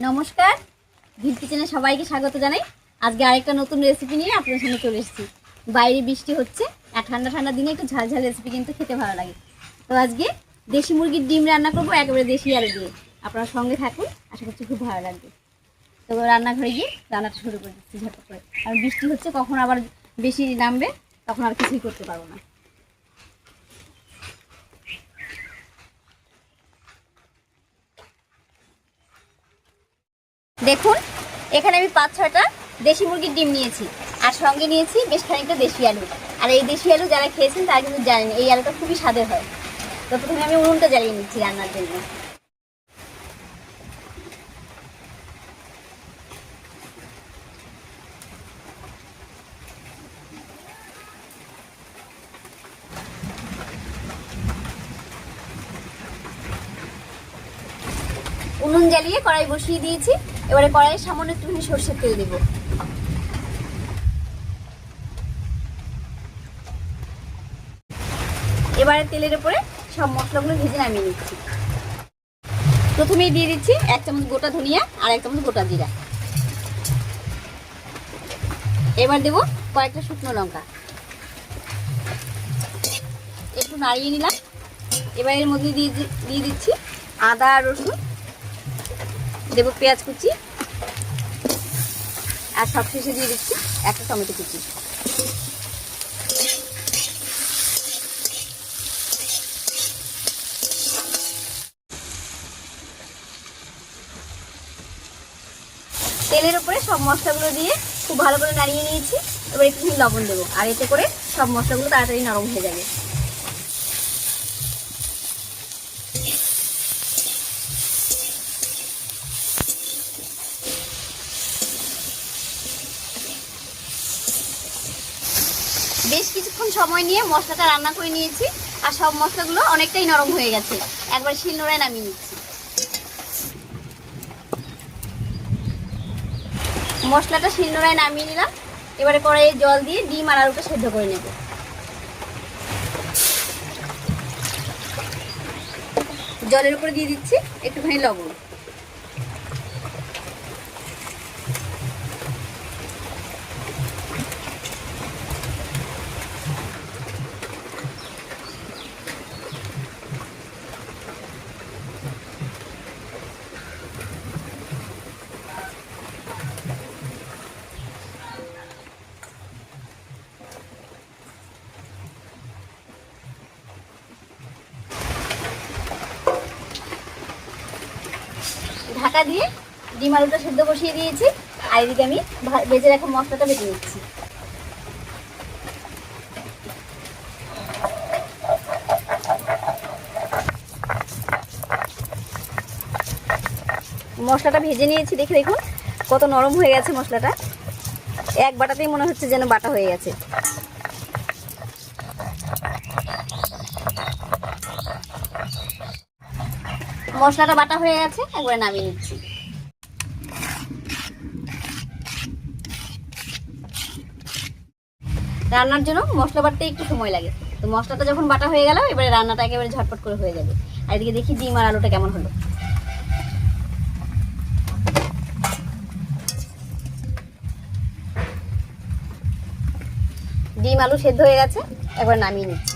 নমস্কার, ভিল কিচেনে সবাইকে স্বাগত জানাই। আজকে আরেকটা নতুন রেসিপি নিয়ে আপনাদের সামনে চলে এসেছি। বাইরে বৃষ্টি হচ্ছে আর ঠান্ডা ঠান্ডা দিনে একটু ঝাল ঝাল রেসিপি কিন্তু খেতে ভালো লাগে। তো আজকে দেশি মুরগির ডিম রান্না করবো, একেবারে দেশি আলু দিয়ে। আপনারা সঙ্গে থাকুন, আশা করছি খুব ভালো লাগবে। তো রান্নাঘরে গিয়ে রান্নাটা শুরু করে দিচ্ছি ঝটপট করে। আর বৃষ্টি হচ্ছে, কখন আবার বেশি নামবে তখন আর কিছুই করতে পারবো না। দেখুন, এখানে আমি 5-6টা দেশি মুরগির ডিম নিয়েছি, আর সঙ্গে নিয়েছি বেশ খানিকটা দেশি আলু। আর এই দেশি আলু যারা খেয়েছেন তারা কিন্তু জানেন এই আলুটা খুবই স্বাদের হয়। তো প্রথমে আমি উনুনটা জ্বালিয়ে নিচ্ছি রান্নার জন্য। উনুন জ্বালিয়ে কড়াই বসিয়ে দিয়েছি। এবারে কড়াইয়ের সামান্য একটুখানি সরষের তেল দেবো। এবারে তেলের উপরে সব মশলাগুলো ভেজে নামিয়ে নিচ্ছি। প্রথমেই দিয়ে দিচ্ছি 1 চামচ গোটা ধনিয়া আর 1 চামচ গোটা জিরা। এবার দেবো কয়েকটা শুকনো লঙ্কা, একটু নাড়িয়ে নিলাম। এবার এর মধ্যে দিয়ে দিচ্ছি আদা আর রসুন, দেবো পেঁয়াজ কুচি, আর সবশেষে দিয়ে দিচ্ছি একটা টমেটো কুচি। তেলের উপরে সব মশলাগুলো দিয়ে খুব ভালো করে নাড়িয়ে নিয়েছি। এবার একটু লবণ দেবো, আর এতে করে সব মশলাগুলো তাড়াতাড়ি নরম হয়ে যাবে। বেশ কিছুক্ষণ সময় নিয়ে মশলাটা রান্না করে নিয়েছি, আর সব মশলাগুলো অনেকটাই নরম হয়ে গেছে। একবার শিলনোড়ায় নামিয়ে নিচ্ছি। মশলাটা শিলনোড়ায় নামিয়ে নিলাম। এবারে কড়াইয়ে জল দিয়ে ডিম আর আলুটা সেদ্ধ করে নেব। জলের উপরে দিয়ে দিচ্ছি একটুখানি লবণ। ঢাকা দিয়ে ডিম আলুটা সেদ্ধ বসিয়ে দিয়েছি, আর এদিকে আমি ভেজে রাখা মশলাটা বেটে নিচ্ছি। মশলাটা ভেজে নিয়েছি, দেখে দেখুন কত নরম হয়ে গেছে মশলাটা। এক বাটাতেই মনে হচ্ছে যেন বাটা হয়ে গেছে। মশলাটা বাটা হয়ে গেছে, একবারে নামিয়ে নিচ্ছি। রান্নার জন্য মশলা বাটতে একটু সময় লাগে, তো মশলাটা যখন বাটা হয়ে গেল এবারে রান্নাটা একেবারে ঝটপট করে হয়ে যাবে। আর এদিকে দেখি ডিম আর আলুটা কেমন হলো। ডিম আলু সেদ্ধ হয়ে গেছে, একবার নামিয়ে নিচ্ছি।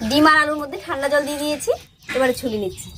ডিম আর আলুর মধ্যে ঠান্ডা জল দিয়ে দিয়েছি, এবারে ছুলে নিচ্ছি।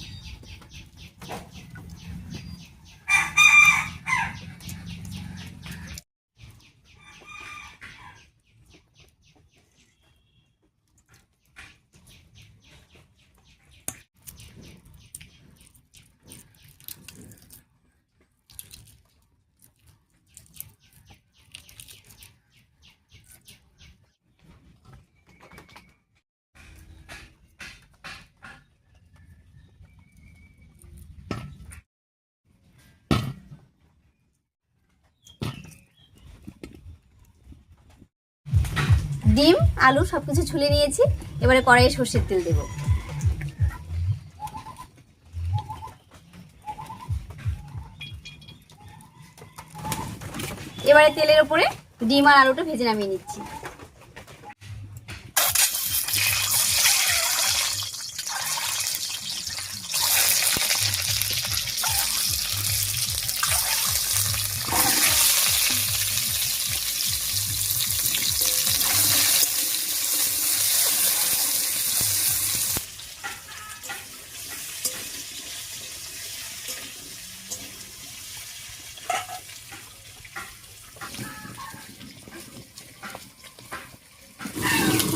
ডিম আলু সবকিছু ছুলে নিয়েছি, এবারে কড়াইয়ে সরষের তেল দেব। এবারে তেলের উপরে ডিম আর আলুটা ভেজে নামিয়ে নিচ্ছি।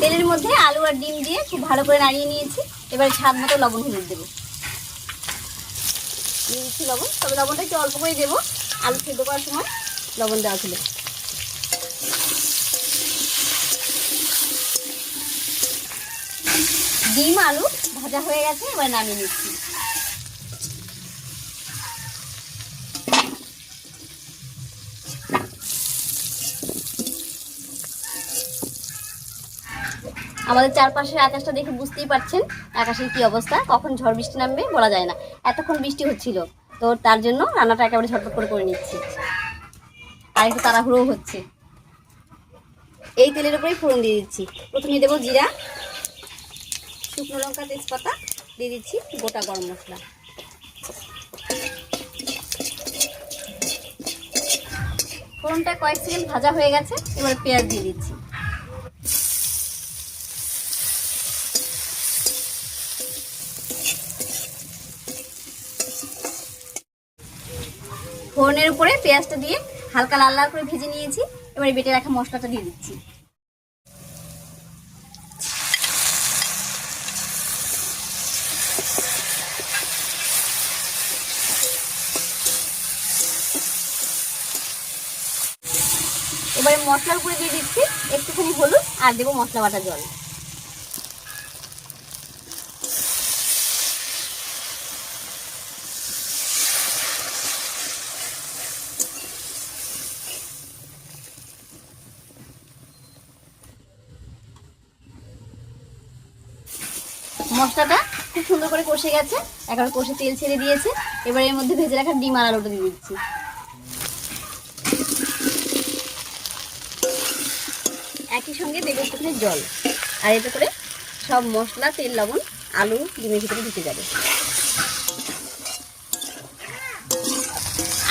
তেলের মধ্যে আলু আর ডিম দিয়ে খুব ভালো করে নাড়িয়ে নিয়েছি। এবারে স্বাদ মতো লবণ হলুদ দেবো, দিয়ে দিচ্ছি লবণ। তবে লবণটা একটু অল্প করে দেবো, আলু সেদ্ধ করার সময় লবণ দেওয়া ছিল। ডিম আলু ভাজা হয়ে গেছে, এবার নামিয়ে নিচ্ছি। আমাদের চারপাশের আকাশটা দেখে বুঝতেই পারছেন আকাশের কি অবস্থা, কখন ঝড় বৃষ্টি নামবে বলা যায় না। এতক্ষণ বৃষ্টি হচ্ছিল, তো তার জন্য রান্নাটা একেবারে ঝটপট করে নিচ্ছি, আর একটু তাড়াহুড়ো হচ্ছে। এই তেলের উপরেই ফোড়ন দিয়ে দিচ্ছি। প্রথমে দেবো জিরা, শুকনো লঙ্কা, তেজপাতা, দিয়ে দিচ্ছি গোটা গরম মশলা। ফোড়নটা কয়েক সেকেন্ড ভাজা হয়ে গেছে, এবার পেঁয়াজ দিয়ে দিচ্ছি। ফোড়নের উপরে পেঁয়াজটা দিয়ে হালকা লাল লাল করে ভেজে নিয়েছি। এবারে বেটে রাখা মশলাটা দিয়ে দিচ্ছি। এবারে মশলার উপরে দিয়ে দিচ্ছি একটুখানি হলুদ আর দেবো মশলা বাটা জল। মশলাটা খুব সুন্দর করে কষে গেছে, একবার কষে তেল ছেড়ে দিয়েছে। এবার এর মধ্যে ভেজে রাখা ডিম আর আলুটা দিয়ে দিচ্ছি। একই সঙ্গে দেবো একটুখানি জল, আর এতে করে সব মশলা, তেল, লবণ আলু ডিমের ভিতরে ঢুকে যাবে।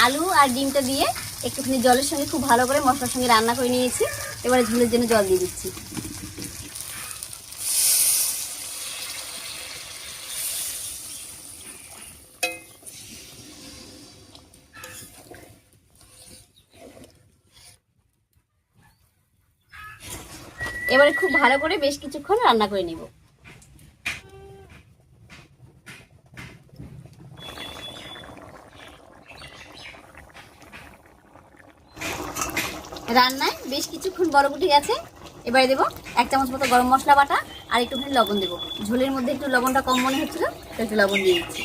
আলু আর ডিমটা দিয়ে একটুখানি জলের সঙ্গে খুব ভালো করে মশলার সঙ্গে রান্না করে নিয়েছি। এবারে ঝোলের জন্য জল দিয়ে দিচ্ছি। এবারে খুব ভালো করে বেশ কিছুক্ষণ রান্না করে নিব। রান্নায় বেশ কিছুক্ষণ বরফ উঠে গেছে। এবারে দেবো 1 চামচ মতো গরম মশলা বাটা আর একটুখানি লবণ দেবো। ঝোলের মধ্যে একটু লবণটা কম মনে হচ্ছিল, তো একটু লবণ দিয়ে দিচ্ছি।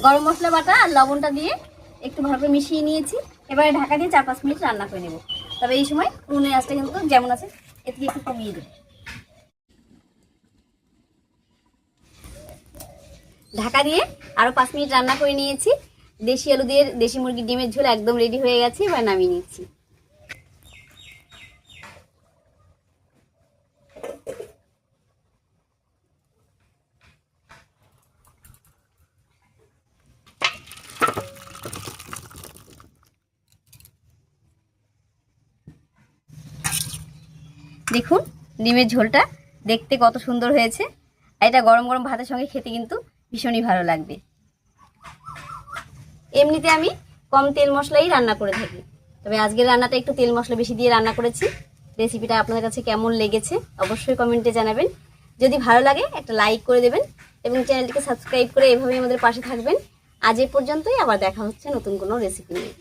গরম মশলা বাটা আর লবণটা দিয়ে একটু ভালো করে মিশিয়ে নিয়েছি। এবারে ঢাকা দিয়ে 4-5 মিনিট রান্না করে নেব। তবে এই সময় উনুনের আঁচটা কিন্তু যেমন আছে এর থেকে একটু কমিয়ে দেব। ঢাকা দিয়ে আরও 5 মিনিট রান্না করে নিয়েছি। দেশি আলু দিয়ে দেশি মুরগির ডিমের ঝোল একদম রেডি হয়ে গেছে, এবার নামিয়ে নিচ্ছি। দেখুন ডিমের ঝোলটা দেখতে কত সুন্দর হয়েছে। এটা গরম গরম ভাতের সঙ্গে খেতে কিন্তু ভীষণই ভালো লাগবে। এমনিতে আমি কম তেল মশলাই রান্না করে থাকি, তবে আজকের রান্নাটা একটু তেল মশলা বেশি দিয়ে রান্না করেছি। রেসিপিটা আপনাদের কাছে কেমন লেগেছে অবশ্যই কমেন্টে জানাবেন। যদি ভালো লাগে একটা লাইক করে দেবেন এবং চ্যানেলটিকে সাবস্ক্রাইব করে এভাবেই আমাদের পাশে থাকবেন। আজ এ পর্যন্তই, আবার দেখা হচ্ছে নতুন কোনো রেসিপি নিয়ে।